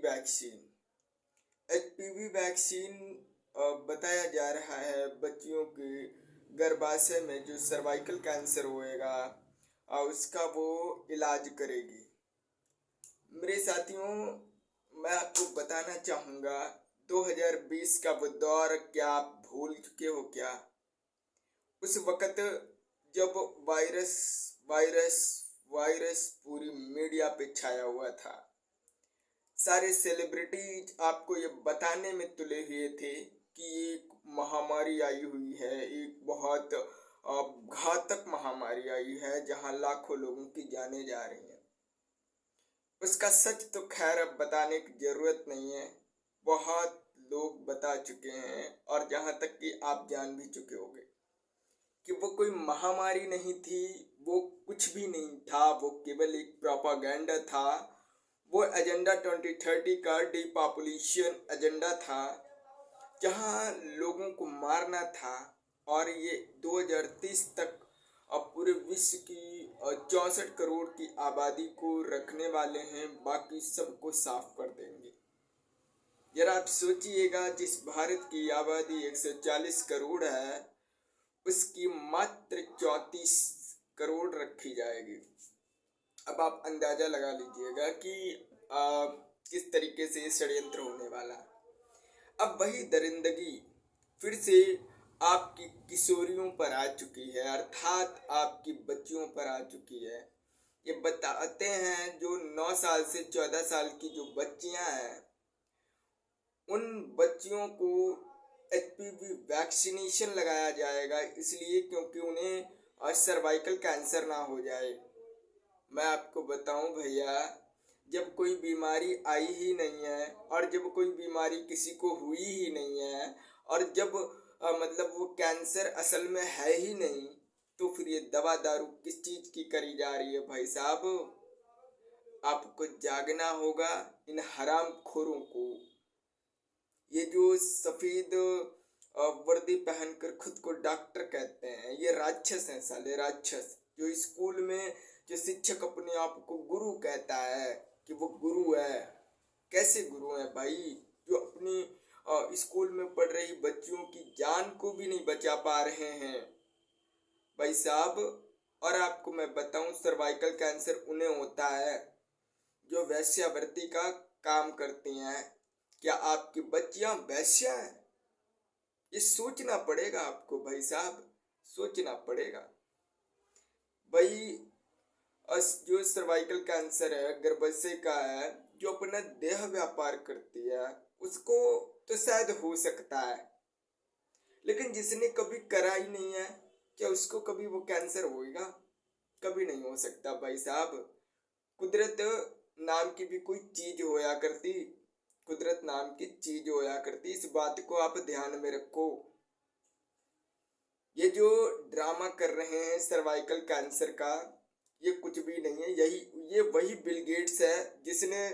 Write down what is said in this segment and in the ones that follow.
Vaccine. HPV vaccine बताया जा रहा है बच्चियों के गर्भाशय में जो सर्वाइकल कैंसर होएगा उसका वो इलाज करेगी। मेरे साथियों, मैं आपको बताना चाहूँगा 2020 का वो दौर क्या आप भूल चुके हो क्या? उस वक़्त जब वायरस वायरस वायरस पूरी मीडिया पे छाया हुआ था, सारे सेलिब्रिटीज आपको ये बताने में तुले हुए थे कि एक महामारी आई हुई है, एक बहुत घातक महामारी आई है जहां लाखों लोगों की जानें जा रही हैं। उसका सच तो खैर अब बताने की जरूरत नहीं है, बहुत लोग बता चुके हैं और जहां तक कि आप जान भी चुके होंगे कि वो कोई महामारी नहीं थी, वो कुछ भी नहीं था, वो केवल एक प्रोपागेंडा था। वो एजेंडा 2030 का डिपॉपुलेशन एजेंडा था, जहां लोगों को मारना था और ये 2030 तक अब पूरे विश्व की 64 करोड़ की आबादी को रखने वाले हैं, बाकी सबको साफ कर देंगे। जरा आप सोचिएगा, जिस भारत की आबादी 140 करोड़ है उसकी मात्र 34 करोड़ रखी जाएगी। अब आप अंदाजा लगा लीजिएगा कि किस तरीके से ये षड्यंत्र होने वाला। अब वही दरिंदगी फिर से आपकी किशोरियों पर आ चुकी है, अर्थात आपकी बच्चियों पर आ चुकी है। ये बताते हैं जो 9 साल से 14 साल की जो बच्चियां हैं, उन बच्चियों को एचपीवी वैक्सीनेशन लगाया जाएगा, इसलिए क्योंकि उन्हें सर्वाइकल कैंसर ना हो जाए। मैं आपको बताऊं भैया, जब कोई बीमारी आई ही नहीं है और जब कोई बीमारी किसी को हुई ही नहीं है और जब मतलब वो कैंसर असल में है ही नहीं, तो फिर ये दवा दारू किस चीज की करी जा रही है भाई साहब? आपको जागना होगा इन हराम खोरों को। ये जो सफेद वर्दी पहनकर खुद को डॉक्टर कहते हैं, ये राक्षस हैं साले, राक्षस। जो स्कूल में जो शिक्षक अपने आप को गुरु कहता है कि वो गुरु है, कैसे गुरु है भाई? जो अपनी स्कूल में पढ़ रही बच्चियों की जान को भी नहीं बचा पा रहे हैं भाई साहब। और आपको मैं बताऊं, सर्वाइकल कैंसर उन्हें होता है जो वेश्यावृत्ति का काम करती हैं। क्या आपकी बच्चियां वेश्या हैं? ये सोचना पड़ेगा आपको भाई साहब, सोचना पड़ेगा भाई। जो सर्वाइकल कैंसर है, गर्भाशय का है, जो अपना देह व्यापार करती है, उसको तो शायद हो सकता है, लेकिन जिसने कभी करा ही नहीं है, क्या उसको कभी वो कैंसर होएगा? कभी नहीं हो सकता भाई साहब। कुदरत नाम की भी कोई चीज होया करती, कुदरत नाम की चीज होया करती, इस बात को आप ध्यान में रखो। ये जो ड्रामा कर रहे हैं सर्वाइकल कैंसर का, ये कुछ भी नहीं है। ये वही बिल गेट्स है जिसने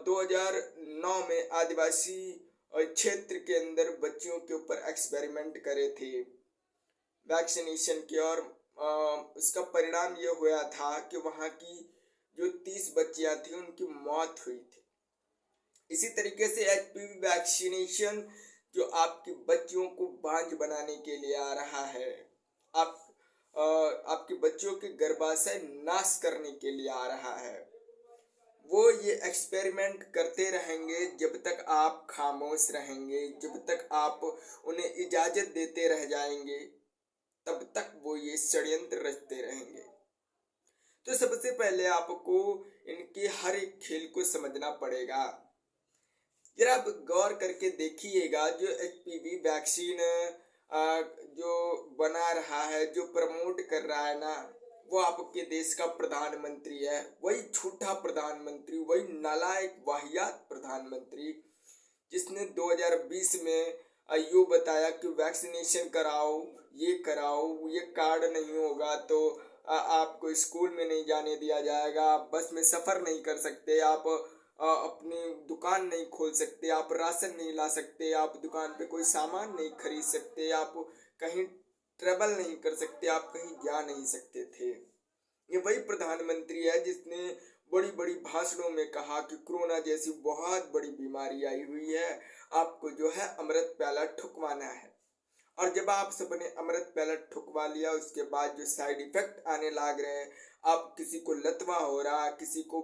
2009 में आदिवासी क्षेत्र के अंदर बच्चियों के ऊपर एक्सपेरिमेंट करे थे वैक्सीनेशन के, और उसका परिणाम ये हुआ था कि वहाँ की जो 30 बच्चियां थी उनकी मौत हुई थी। इसी तरीके से एचपीवी वैक्सीनेशन जो आपकी बच्चियों को बांझ बनाने के लिए आ रहा है, आप आपके बच्चों के गर्भाशय नाश करने के लिए आ रहा है। वो ये एक्सपेरिमेंट करते रहेंगे जब तक आप खामोश रहेंगे, जब तक आप उन्हें इजाजत देते रह जाएंगे, तब तक वो ये षड्यंत्र रचते रहेंगे। तो सबसे पहले आपको इनके हर एक खेल को समझना पड़ेगा। जरा आप गौर करके देखिएगा, जो एचपीवी वैक्सीन जो बना रहा है, जो प्रमोट कर रहा है ना, वो आपके देश का प्रधानमंत्री है। वही झूठा प्रधानमंत्री, वही नालायक वाहियात प्रधानमंत्री जिसने 2020 में यो बताया कि वैक्सीनेशन कराओ, ये कराओ, ये कार्ड नहीं होगा तो आपको स्कूल में नहीं जाने दिया जाएगा, आप बस में सफ़र नहीं कर सकते, आप अपनी दुकान नहीं खोल सकते, आप राशन नहीं ला सकते, आप दुकान पे कोई सामान नहीं खरीद सकते, आप कहीं ट्रेवल नहीं कर सकते, आप कहीं जा नहीं सकते थे। ये वही प्रधानमंत्री है जिसने बड़ी बड़ी भाषणों में कहा कि कोरोना जैसी बहुत बड़ी बीमारी आई हुई है, आपको जो है अमृत प्याला ठुकवाना है। और जब आप सबने अमृत प्याला ठुकवा लिया, उसके बाद जो साइड इफेक्ट आने लग रहे हैं, आप किसी को लतवा हो रहा, किसी को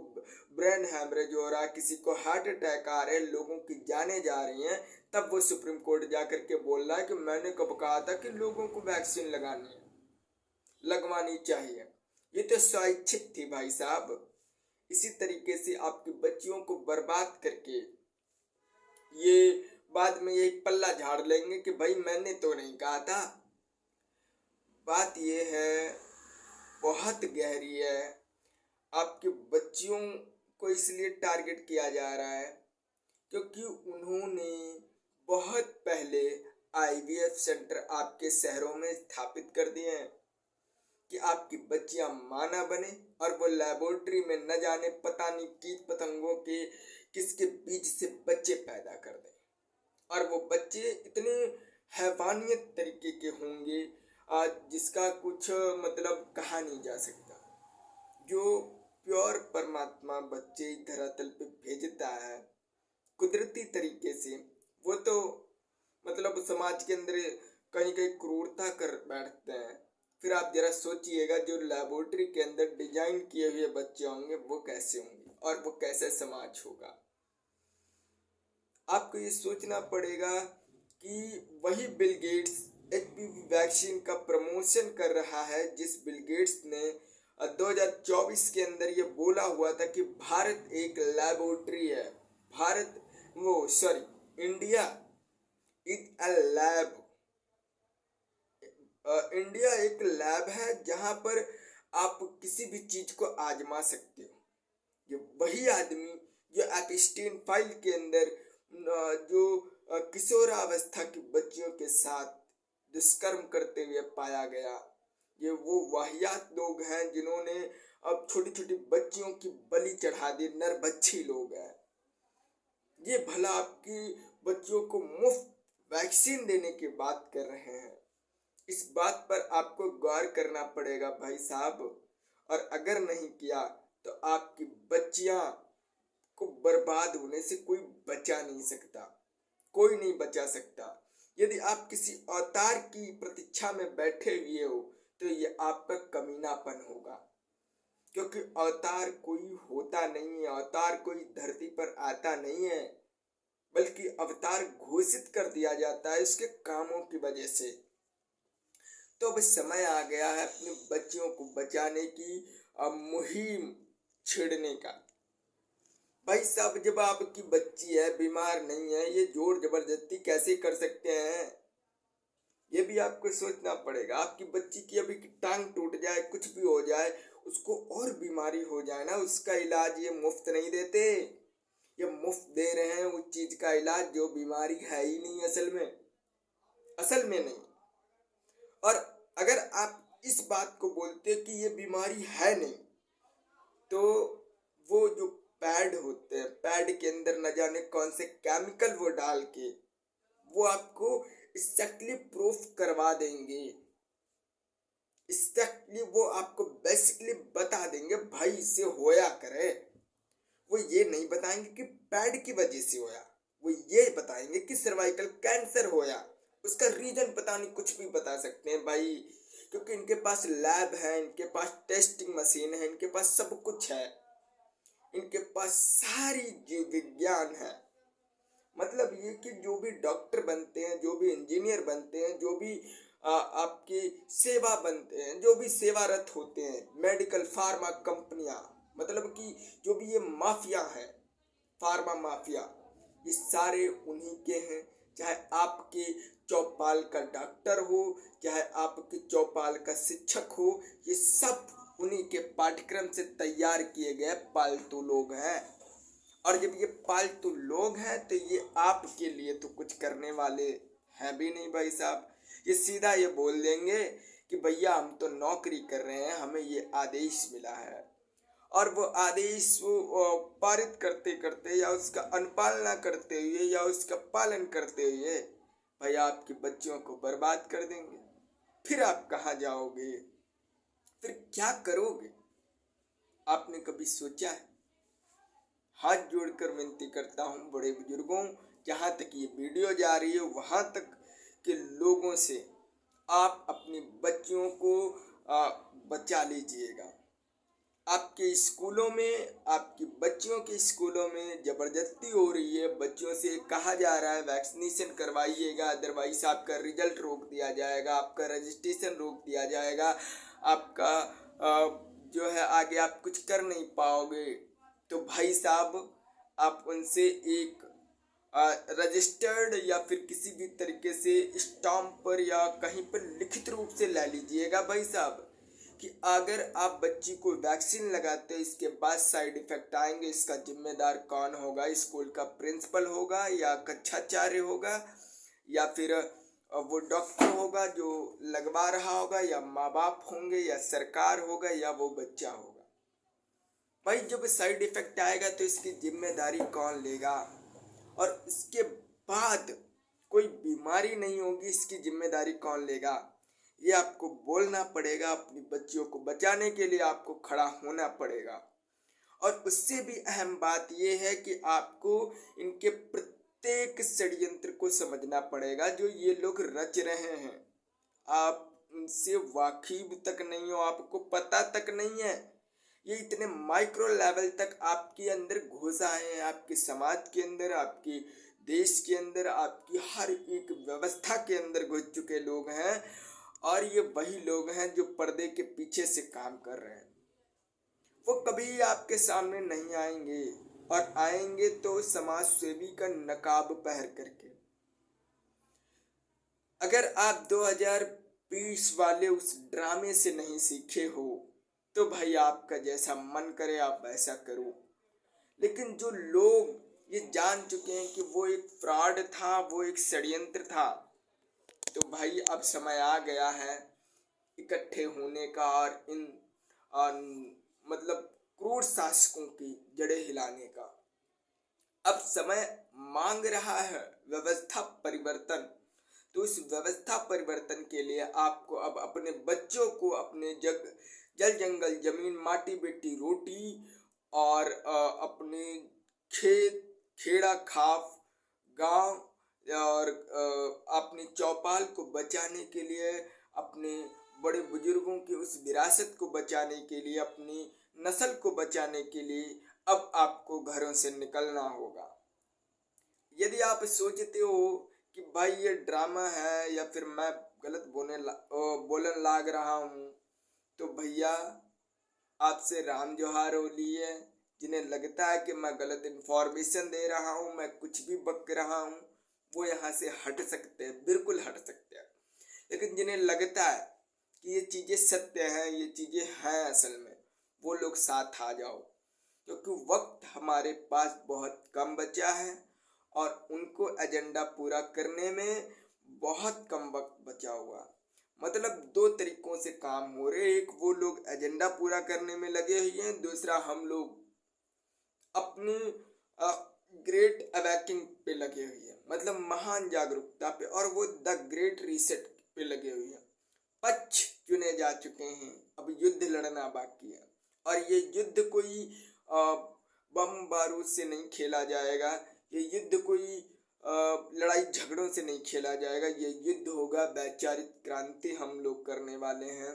ब्रेन हैमरेज हो रहा, किसी को हार्ट अटैक आ रहे, लोगों की जानें जा रही हैं, तब वो सुप्रीम कोर्ट जा करके बोल रहा है कि मैंने कब कहा था कि लोगों को वैक्सीन लगानी है, लगवानी चाहिए। ये तो स्वैच्छिक थी भाई साहब। इसी तरीके से आपकी बच्चियों को बर्बाद करके ये बाद में यही पल्ला झाड़ लेंगे कि भाई मैंने तो नहीं कहा था। बात ये है, बहुत गहरी है। आपकी बच्चियों को इसलिए टारगेट किया जा रहा है क्योंकि उन्होंने बहुत पहले आईवीएफ सेंटर आपके शहरों में स्थापित कर दिए हैं कि आपकी बच्चियां मां ना बने और वो लेबोरेटरी में न जाने पता नहीं कीट पतंगों के किसके बीज से बच्चे पैदा कर दें, और वो बच्चे इतने हैवानियत तरीके के होंगे जिसका कुछ मतलब कहा नहीं जा सकता। जो प्योर परमात्मा बच्चे धरातल पे भेजता है कुदरती तरीके से, वो तो मतलब समाज के अंदर कहीं कहीं क्रूरता कर बैठते हैं। फिर आप जरा सोचिएगा, जो लेबोरेटरी के अंदर डिजाइन किए हुए बच्चे होंगे वो कैसे होंगे और वो कैसे समाज होगा। आपको ये सोचना पड़ेगा कि वही बिल गेट्स एचपीवी वैक्सीन का प्रमोशन कर रहा है, जिस बिल गेट्स ने 2024 के अंदर ये बोला हुआ था कि भारत एक लेबोरेटरी है, India is a lab. India एक लैब है जहां पर आप किसी भी चीज को आजमा सकते हो। ये वही आदमी जो एपिस्टीन फाइल के अंदर जो किशोरावस्था की बच्चियों के साथ दुष्कर्म करते हुए पाया गया, ये वो वाहियात लोग हैं जिन्होंने अब छोटी छोटी बच्चियों की बलि चढ़ा दी, नरभक्षी लोग हैं। ये भला आपकी बच्चियों को मुफ्त वैक्सीन देने की बात कर रहे हैं। इस बात पर आपको गौर करना पड़ेगा भाई साहब, और अगर नहीं किया तो आपकी बच्चियां को बर्बाद होने से कोई बचा नहीं सकता, कोई नहीं बचा सकता। यदि आप किसी अवतार की प्रतीक्षा में बैठे हुए हो तो ये आप पर कमीनापन होगा, क्योंकि अवतार कोई होता नहीं है, अवतार कोई धरती पर आता नहीं है, बल्कि अवतार घोषित कर दिया जाता है उसके कामों की वजह से। तो अब समय आ गया है अपनी बच्चियों को बचाने की मुहिम छेड़ने का। भाई साहब, जब आपकी बच्ची है, बीमार नहीं है, ये जोर जबरदस्ती कैसे कर सकते हैं? ये भी आपको सोचना पड़ेगा। आपकी बच्ची की अभी टांग टूट जाए, कुछ भी हो जाए, उसको और बीमारी हो जाए ना, उसका इलाज ये मुफ्त नहीं देते। ये मुफ्त दे रहे हैं उस चीज का इलाज जो बीमारी है ही नहीं असल में नहीं। और अगर आप इस बात को बोलते कि ये बीमारी है नहीं, तो वो जो पैड होते हैं, पैड के अंदर न जाने कौन से केमिकल वो डाल के वो आपको एक्जैक्टली प्रूफ करवा देंगे। एक्जैक्टली वो आपको बेसिकली बता देंगे भाई इससे होया करे। वो ये नहीं बताएंगे कि पैड की वजह से होया, वो ये बताएंगे कि सर्वाइकल कैंसर होया। उसका रीजन पता नहीं, कुछ भी बता सकते हैं भाई, क्योंकि इनके पास लैब है, इनके पास टेस्टिंग मशीन है, इनके पास सब कुछ है, इनके पास सारी जीव विज्ञान है। मतलब ये कि जो भी डॉक्टर बनते हैं, जो भी इंजीनियर बनते हैं, जो भी आपकी सेवा बनते हैं, जो भी सेवारत होते हैं, मेडिकल फार्मा कंपनियां, मतलब कि जो भी ये माफिया है, फार्मा माफिया, ये सारे उन्हीं के हैं। चाहे आपके चौपाल का डॉक्टर हो, चाहे आपके चौपाल का शिक्षक हो, ये सब उन्हीं के पाठ्यक्रम से तैयार किए गए पालतू लोग हैं। और जब ये पालतू लोग हैं तो ये आपके लिए तो कुछ करने वाले हैं भी नहीं भाई साहब। ये सीधा ये बोल देंगे कि भैया हम तो नौकरी कर रहे हैं, हमें ये आदेश मिला है, और वो आदेश वो पारित करते करते या उसका अनुपालना करते हुए या उसका पालन करते हुए भाई आपकी बच्चियों को बर्बाद कर देंगे। फिर आप कहाँ जाओगे? फिर क्या करोगे? आपने कभी सोचा है? हाथ जोड़कर विनती करता हूँ बड़े बुजुर्गों, जहाँ तक ये वीडियो जा रही है वहाँ तक के लोगों से आप अपनी बच्चियों को बचा लीजिएगा। आपके स्कूलों में, आपकी बच्चियों के स्कूलों में ज़बरदस्ती हो रही है, बच्चियों से कहा जा रहा है वैक्सीनेशन करवाइएगा, अदरवाइज आपका रिजल्ट रोक दिया जाएगा, आपका रजिस्ट्रेशन रोक दिया जाएगा, आपका जो है आगे आप कुछ कर नहीं पाओगे। तो भाई साहब, आप उनसे एक रजिस्टर्ड या फिर किसी भी तरीके से स्टाम्प पर या कहीं पर लिखित रूप से ले लीजिएगा भाई साहब, कि अगर आप बच्ची को वैक्सीन लगाते हैं इसके बाद साइड इफेक्ट आएंगे, इसका जिम्मेदार कौन होगा? स्कूल का प्रिंसिपल होगा या कक्षाचार्य होगा या फिर वो डॉक्टर होगा जो लगवा रहा होगा, या माँ बाप होंगे या सरकार होगा या वो बच्चा होगा? भाई जब साइड इफेक्ट आएगा तो इसकी जिम्मेदारी कौन लेगा? और इसके बाद कोई बीमारी नहीं होगी, इसकी जिम्मेदारी कौन लेगा? ये आपको बोलना पड़ेगा। अपनी बच्चियों को बचाने के लिए आपको खड़ा होना पड़ेगा। और उससे भी अहम बात ये है कि आपको इनके प्रत्येक षड्यंत्र को समझना पड़ेगा जो ये लोग रच रहे हैं। आप उनसे वाकिफ तक नहीं हो, आपको पता तक नहीं है। ये इतने माइक्रो लेवल तक आपके अंदर घुस आए हैं, आपके समाज के अंदर, आपके देश के अंदर, आपकी हर एक व्यवस्था के अंदर घुस चुके लोग हैं। और ये वही लोग हैं जो पर्दे के पीछे से काम कर रहे हैं। वो कभी आपके सामने नहीं आएंगे, और आएंगे तो समाज सेवी का नकाब पहन करके। अगर आप 2020 वाले उस ड्रामे से नहीं सीखे हो तो भाई आपका जैसा मन करे आप वैसा करो। लेकिन जो लोग ये जान चुके हैं कि वो एक फ्रॉड था, वो एक षड्यंत्र था, तो भाई अब समय आ गया है इकट्ठे होने का और इन मतलब क्रूर शासकों की जड़ें हिलाने का। अब समय मांग रहा है व्यवस्था परिवर्तन। तो इस व्यवस्था परिवर्तन के लिए आपको अब अपने बच्चों को अपने जल जंगल जमीन माटी बेटी रोटी और अपने खेत खेड़ा खाफ गांव और अपनी चौपाल को बचाने के लिए, अपने बड़े बुजुर्गों की उस विरासत को बचाने के लिए, अपनी नस्ल को बचाने के लिए अब आपको घरों से निकलना होगा। यदि आप सोचते हो कि भाई ये ड्रामा है या फिर मैं गलत बोलने लाग रहा हूँ, तो भैया आपसे राम जोहार हो ली है। जिन्हें लगता है कि मैं गलत इन्फॉर्मेशन दे रहा हूँ, मैं कुछ भी बक रहा हूँ, वो यहाँ से हट सकते हैं, बिल्कुल हट सकते हैं। लेकिन जिन्हें लगता है कि ये चीज़ें सत्य हैं, ये चीज़ें हैं असल में, वो लोग साथ आ जाओ, क्योंकि वक्त हमारे पास बहुत कम बचा है और उनको एजेंडा पूरा करने में बहुत कम वक्त बचा हुआ। मतलब दो तरीकों से काम हो रहे। एक वो लोग एजेंडा पूरा करने में लगे हुए हैं, दूसरा हम लोग अपनी ग्रेट अवेकिंग पे लगे हुए हैं, मतलब महान जागरूकता पे, और वो द ग्रेट रीसेट पे लगे हुए हैं। पक्ष चुने जा चुके हैं, अब युद्ध लड़ना बाकी है। और ये युद्ध कोई बम बारूद से नहीं खेला जाएगा, ये युद्ध कोई लड़ाई झगड़ों से नहीं खेला जाएगा। ये युद्ध होगा, वैचारिक क्रांति हम लोग करने वाले हैं।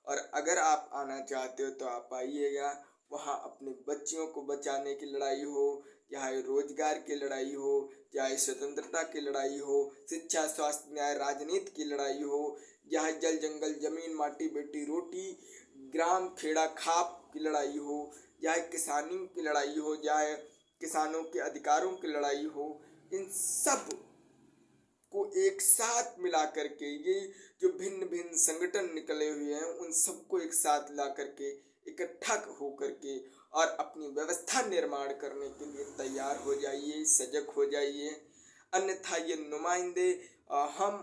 और अगर आप आना चाहते हो तो आप आइएगा। वहाँ अपने बच्चियों को बचाने की लड़ाई हो, चाहे रोजगार की लड़ाई हो, चाहे स्वतंत्रता की लड़ाई हो, शिक्षा स्वास्थ्य न्याय राजनीति की लड़ाई हो, चाहे जल जंगल जमीन माटी बेटी रोटी ग्राम खेड़ा खाप की लड़ाई हो, चाहे किसानी की लड़ाई हो, चाहे किसानों के अधिकारों की लड़ाई हो, इन सब को एक साथ मिला करके, ये जो भिन्न भिन्न संगठन निकले हुए हैं उन सबको एक साथ ला करके इकट्ठा हो करके और अपनी व्यवस्था निर्माण करने के लिए तैयार हो जाइए, सजग हो जाइए। अन्यथा ये नुमाइंदे हम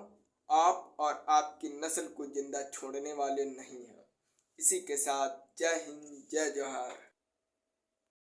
आप और आपकी नस्ल को जिंदा छोड़ने वाले नहीं हैं। इसी के साथ जय हिंद, जय जोहार।